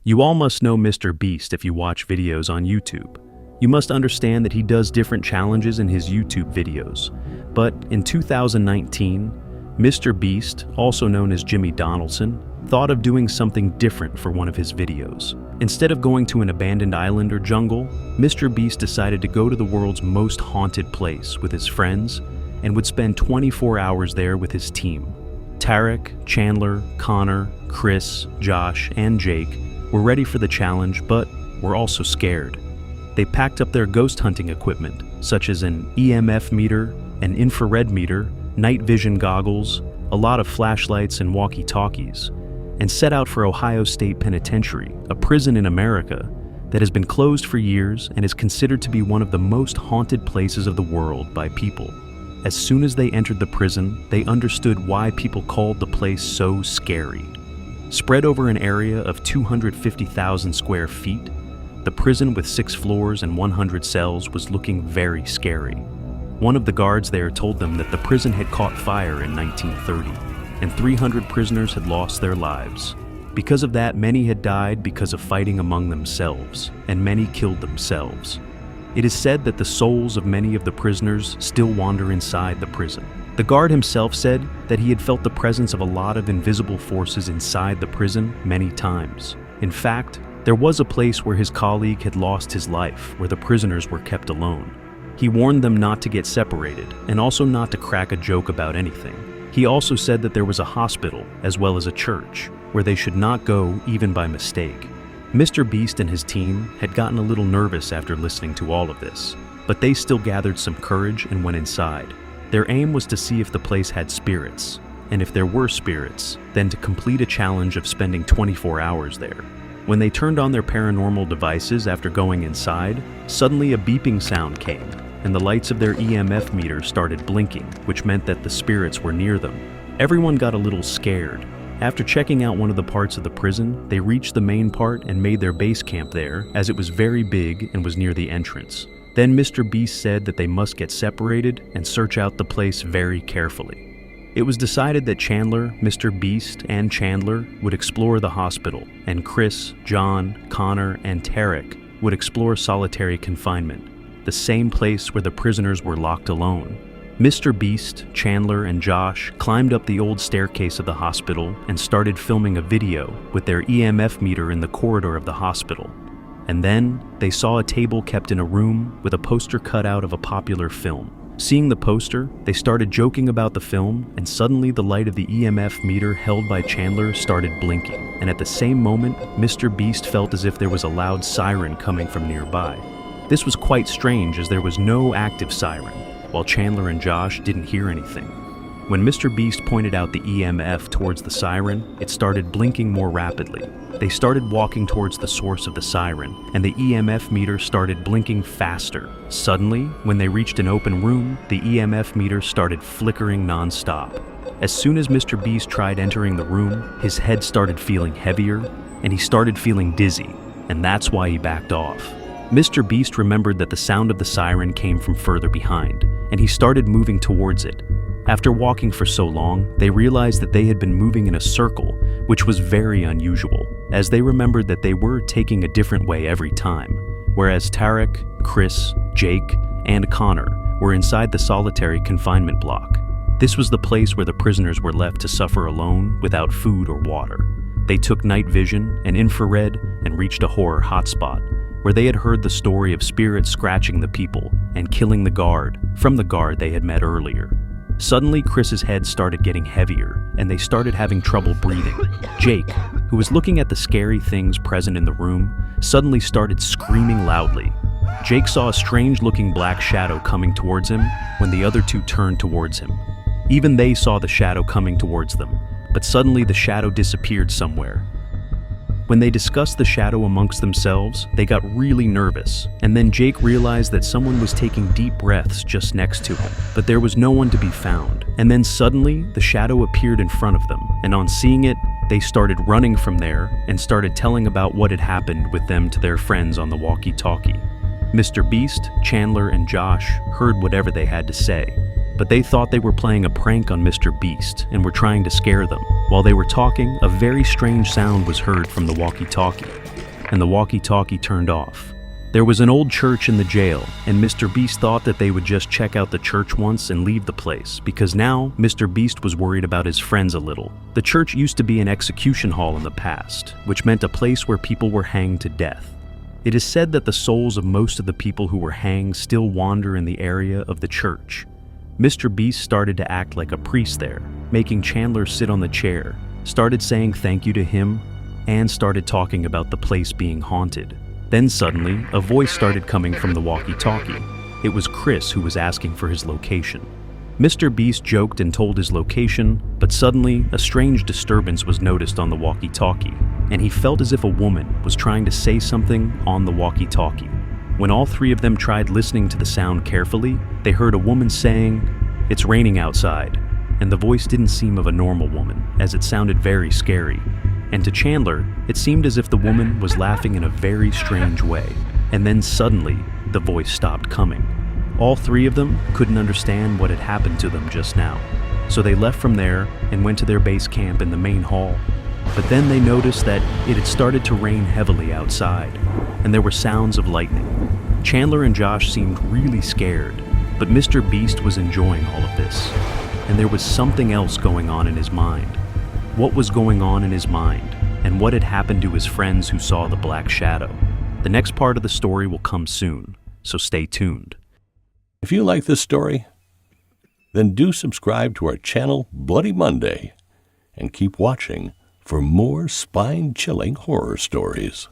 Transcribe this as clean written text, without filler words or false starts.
You all must know Mr. Beast if you watch videos on YouTube. You must understand that he does different challenges in his YouTube videos. But in 2019, Mr. Beast, also known as Jimmy Donaldson, thought of doing something different for one of his videos. Instead of going to an abandoned island or jungle, Mr. Beast decided to go to the world's most haunted place with his friends and would spend 24 hours there with his team. Tarek, Chandler, Connor, Chris, Josh, and Jake were ready for the challenge, but were also scared. They packed up their ghost hunting equipment, such as an EMF meter, an infrared meter, night vision goggles, a lot of flashlights and walkie-talkies, and set out for Ohio State Penitentiary, a prison in America that has been closed for years and is considered to be one of the most haunted places of the world by people. As soon as they entered the prison, they understood why people called the place so scary. Spread over an area of 250,000 square feet, the prison with 6 floors and 100 cells was looking very scary. One of the guards there told them that the prison had caught fire in 1930, and 300 prisoners had lost their lives. Because of that, many had died because of fighting among themselves, and many killed themselves. It is said that the souls of many of the prisoners still wander inside the prison. The guard himself said that he had felt the presence of a lot of invisible forces inside the prison many times. In fact, there was a place where his colleague had lost his life, where the prisoners were kept alone. He warned them not to get separated, and also not to crack a joke about anything. He also said that there was a hospital, as well as a church, where they should not go even by mistake. Mr. Beast and his team had gotten a little nervous after listening to all of this, but they still gathered some courage and went inside. Their aim was to see if the place had spirits, and if there were spirits, then to complete a challenge of spending 24 hours there. When they turned on their paranormal devices after going inside, suddenly a beeping sound came, and the lights of their EMF meter started blinking, which meant that the spirits were near them. Everyone got a little scared. After checking out one of the parts of the prison, they reached the main part and made their base camp there, as it was very big and was near the entrance. Then Mr. Beast said that they must get separated and search out the place very carefully. It was decided that Chandler, Mr. Beast, and Chandler would explore the hospital, and Chris, John, Connor, and Tarek would explore solitary confinement, the same place where the prisoners were locked alone. Mr. Beast, Chandler, and Josh climbed up the old staircase of the hospital and started filming a video with their EMF meter in the corridor of the hospital. And then they saw a table kept in a room with a poster cut out of a popular film. Seeing the poster, they started joking about the film, and suddenly the light of the EMF meter held by Chandler started blinking. And at the same moment, Mr. Beast felt as if there was a loud siren coming from nearby. This was quite strange, as there was no active siren, while Chandler and Josh didn't hear anything. When Mr. Beast pointed out the EMF towards the siren, it started blinking more rapidly. They started walking towards the source of the siren, and the EMF meter started blinking faster. Suddenly, when they reached an open room, the EMF meter started flickering non-stop. As soon as Mr. Beast tried entering the room, his head started feeling heavier, and he started feeling dizzy, and that's why he backed off. Mr. Beast remembered that the sound of the siren came from further behind, and he started moving towards it. After walking for so long, they realized that they had been moving in a circle, which was very unusual, as they remembered that they were taking a different way every time, whereas Tarek, Chris, Jake, and Connor were inside the solitary confinement block. This was the place where the prisoners were left to suffer alone without food or water. They took night vision and infrared and reached a horror hotspot, where they had heard the story of spirits scratching the people and killing the guard from the guard they had met earlier. Suddenly, Chris's head started getting heavier, and they started having trouble breathing. Jake, who was looking at the scary things present in the room, suddenly started screaming loudly. Jake saw a strange-looking black shadow coming towards him when the other two turned towards him. Even they saw the shadow coming towards them, but suddenly the shadow disappeared somewhere. When they discussed the shadow amongst themselves, they got really nervous, and then Jake realized that someone was taking deep breaths just next to him, but there was no one to be found. And then suddenly, the shadow appeared in front of them, and on seeing it, they started running from there and started telling about what had happened with them to their friends on the walkie-talkie. Mr. Beast, Chandler, and Josh heard whatever they had to say, but they thought they were playing a prank on Mr. Beast and were trying to scare them. While they were talking, a very strange sound was heard from the walkie-talkie. and the walkie-talkie turned off. There was an old church in the jail, and Mr. Beast thought that they would just check out the church once and leave the place, because now Mr. Beast was worried about his friends a little. The church used to be an execution hall in the past, which meant a place where people were hanged to death. It is said that the souls of most of the people who were hanged still wander in the area of the church. Mr. Beast started to act like a priest there, making Chandler sit on the chair, started saying thank you to him, and started talking about the place being haunted. Then suddenly, a voice started coming from the walkie-talkie. It was Chris who was asking for his location. Mr. Beast joked and told his location, but suddenly, a strange disturbance was noticed on the walkie-talkie, and he felt as if a woman was trying to say something on the walkie-talkie. When all three of them tried listening to the sound carefully, they heard a woman saying, "It's raining outside," and the voice didn't seem of a normal woman, as it sounded very scary. And to Chandler, it seemed as if the woman was laughing in a very strange way. And then suddenly, the voice stopped coming. All three of them couldn't understand what had happened to them just now. So they left from there and went to their base camp in the main hall. But then they noticed that it had started to rain heavily outside, and there were sounds of lightning. Chandler and Josh seemed really scared, but Mr. Beast was enjoying all of this. And there was something else going on in his mind. What was going on in his mind, and what had happened to his friends who saw the black shadow? The next part of the story will come soon, so stay tuned. If you like this story, then do subscribe to our channel Bloody Monday and keep watching for more spine-chilling horror stories.